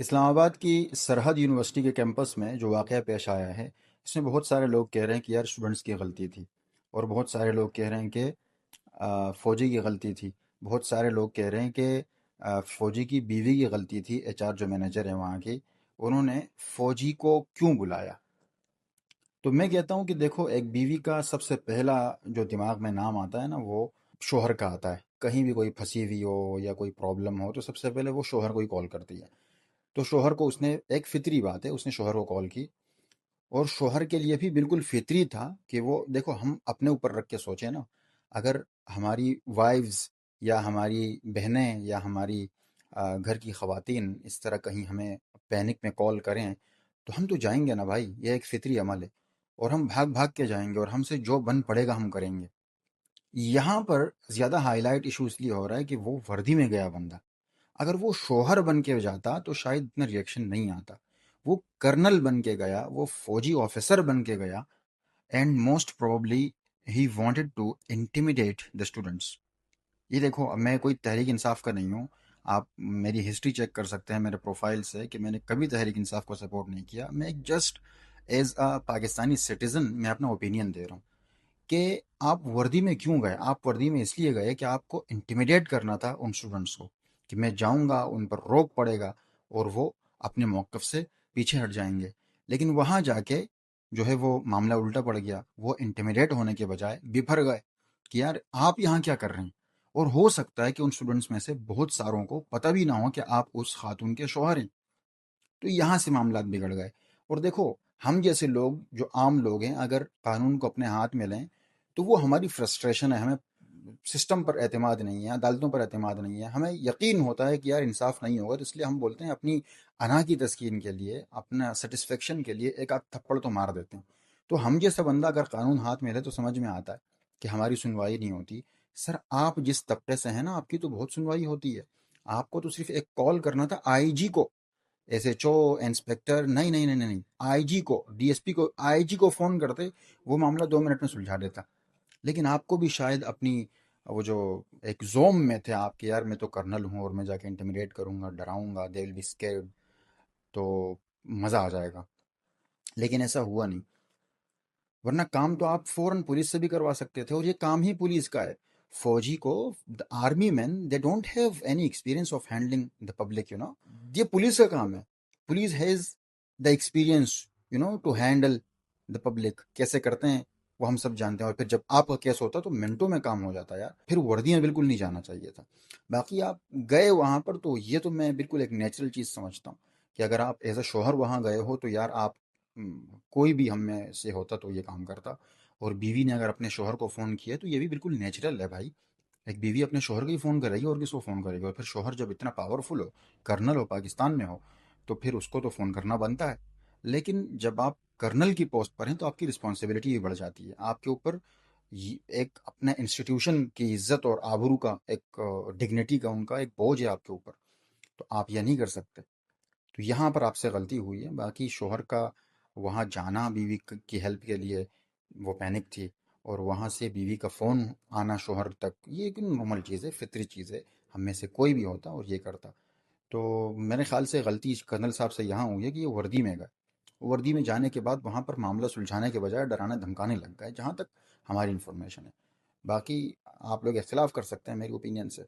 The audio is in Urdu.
اسلام آباد کی سرحد یونیورسٹی کے کیمپس میں جو واقعہ پیش آیا ہے، اس میں بہت سارے لوگ کہہ رہے ہیں کہ یار اسٹوڈنٹس کی غلطی تھی، اور بہت سارے لوگ کہہ رہے ہیں کہ فوجی کی غلطی تھی، بہت سارے لوگ کہہ رہے ہیں کہ فوجی کی بیوی کی غلطی تھی، ایچ آر جو مینیجر ہیں وہاں کی، انہوں نے فوجی کو کیوں بلایا؟ تو میں کہتا ہوں کہ دیکھو، ایک بیوی کا سب سے پہلا جو دماغ میں نام آتا ہے نا، وہ شوہر کا آتا ہے۔ کہیں بھی کوئی پھنسی ہوئی ہو یا کوئی پرابلم ہو تو سب سے پہلے وہ شوہر کو ہی کال کرتی ہے۔ تو شوہر کو اس نے، ایک فطری بات ہے، اس نے شوہر کو کال کی، اور شوہر کے لیے بھی بالکل فطری تھا کہ وہ، دیکھو ہم اپنے اوپر رکھ کے سوچیں نا، اگر ہماری وائفز یا ہماری بہنیں یا ہماری گھر کی خواتین اس طرح کہیں ہمیں پینک میں کال کریں تو ہم تو جائیں گے نا بھائی، یہ ایک فطری عمل ہے، اور ہم بھاگ بھاگ کے جائیں گے اور ہم سے جو بن پڑے گا ہم کریں گے۔ یہاں پر زیادہ ہائی لائٹ ایشو اس لیے ہو رہا ہے کہ وہ وردی میں گیا بندہ، اگر وہ شوہر بن کے جاتا تو شاید اتنا ریئیکشن نہیں آتا۔ وہ کرنل بن کے گیا، وہ فوجی آفیسر بن کے گیا، and most probably he wanted to intimidate the students. یہ دیکھو، اب میں کوئی تحریک انصاف کا نہیں ہوں، آپ میری ہسٹری چیک کر سکتے ہیں میرے پروفائل سے کہ میں نے کبھی تحریک انصاف کو سپورٹ نہیں کیا۔ میں ایک just as a Pakistani citizen میں اپنا اوپینین دے رہا ہوں کہ آپ وردی میں کیوں گئے۔ آپ وردی میں اس لیے گئے کہ آپ کو انٹیمیڈیٹ کرنا تھا ان اسٹوڈنٹس کو، کہ میں جاؤں گا، ان پر روک پڑے گا اور وہ اپنے موقف سے پیچھے ہٹ جائیں گے۔ لیکن وہاں جا کے جو ہے وہ معاملہ الٹا پڑ گیا، وہ انٹیمیڈیٹ ہونے کے بجائے بپھر گئے کہ یار آپ یہاں کیا کر رہے ہیں۔ اور ہو سکتا ہے کہ ان اسٹوڈنٹس میں سے بہت ساروں کو پتہ بھی نہ ہو کہ آپ اس خاتون کے شوہر ہیں۔ تو یہاں سے معاملات بگڑ گئے۔ اور دیکھو، ہم جیسے لوگ جو عام لوگ ہیں، اگر قانون کو اپنے ہاتھ میں لیں تو وہ ہماری فرسٹریشن ہے، ہمیں سسٹم پر اعتماد نہیں ہے، عدالتوں پر اعتماد نہیں ہے، ہمیں یقین ہوتا ہے کہ یار انصاف نہیں ہوگا، تو اس لیے ہم بولتے ہیں اپنی انا کی تسکین کے لیے، اپنا سیٹسفیکشن کے لیے ایک آدھ تھپڑ تو مار دیتے ہیں۔ تو ہم جیسا بندہ اگر قانون ہاتھ میں لے تو سمجھ میں آتا ہے کہ ہماری سنوائی نہیں ہوتی۔ سر، آپ جس طبقے سے ہیں نا، آپ کی تو بہت سنوائی ہوتی ہے۔ آپ کو تو صرف ایک کال کرنا تھا آئی جی کو، ایس ایچ او، انسپیکٹر، نہیں نہیں نہیں نہیں، آئی جی کو، ڈی ایس پی کو، آئی جی کو فون کرتے، وہ معاملہ 2 منٹ میں سلجھا دیتا۔ لیکن آپ کو بھی شاید اپنی وہ جو ایک زوم میں تھے آپ کے، یار میں تو کرنل ہوں اور میں جا کے انٹیمیڈیٹ کروں گا، ڈراؤں گا، دے ول بی اسکیئرڈ، تو مزہ آ جائے گا۔ لیکن ایسا ہوا نہیں، ورنہ کام تو آپ فوراً پولیس سے بھی کروا سکتے تھے، اور یہ کام ہی پولیس کا ہے۔ فوجی کو، army man they don't have any experience of handling the public, یہ پولیس کا کام ہے۔ Police has the experience to handle the public, کیسے کرتے ہیں وہ ہم سب جانتے ہیں۔ اور پھر جب آپ کا کیس ہوتا تو منٹوں میں کام ہو جاتا ہے یار، پھر وردیاں بالکل نہیں جانا چاہیے تھا۔ باقی آپ گئے وہاں پر تو یہ تو میں بالکل ایک نیچرل چیز سمجھتا ہوں کہ اگر آپ ایز اے شوہر وہاں گئے ہو تو یار آپ، کوئی بھی ہم میں سے ہوتا تو یہ کام کرتا۔ اور بیوی نے اگر اپنے شوہر کو فون کیا تو یہ بھی بالکل نیچرل ہے بھائی۔ ایک بیوی اپنے شوہر کو ہی فون کرے گی، اور کس کو فون کرے گی؟ اور پھر شوہر جب اتنا پاورفل ہو، کرنل ہو، پاکستان میں ہو، تو پھر اس کو تو فون کرنا بنتا ہے۔ لیکن جب آپ کرنل کی پوسٹ پر ہیں تو آپ کی رسپانسبلٹی بھی بڑھ جاتی ہے، آپ کے اوپر ایک اپنا انسٹیٹیوشن کی عزت اور آبرو کا ایک ڈگنیٹی کا ان کا ایک بوجھ ہے آپ کے اوپر، تو آپ یہ نہیں کر سکتے۔ تو یہاں پر آپ سے غلطی ہوئی ہے۔ باقی شوہر کا وہاں جانا بیوی کی ہیلپ کے لیے، وہ پینک تھی، اور وہاں سے بیوی کا فون آنا شوہر تک، یہ ایک نارمل چیز ہے، فطری چیز ہے، ہم میں سے کوئی بھی ہوتا اور یہ کرتا۔ تو میرے خیال سے غلطی کرنل صاحب سے یہاں ہوئی ہے کہ یہ وردی میں گئے، وردی میں جانے کے بعد وہاں پر معاملہ سلجھانے کے بجائے ڈرانے دھمکانے لگ گئے، جہاں تک ہماری انفارمیشن ہے۔ باقی آپ لوگ اختلاف کر سکتے ہیں میری اوپینین سے۔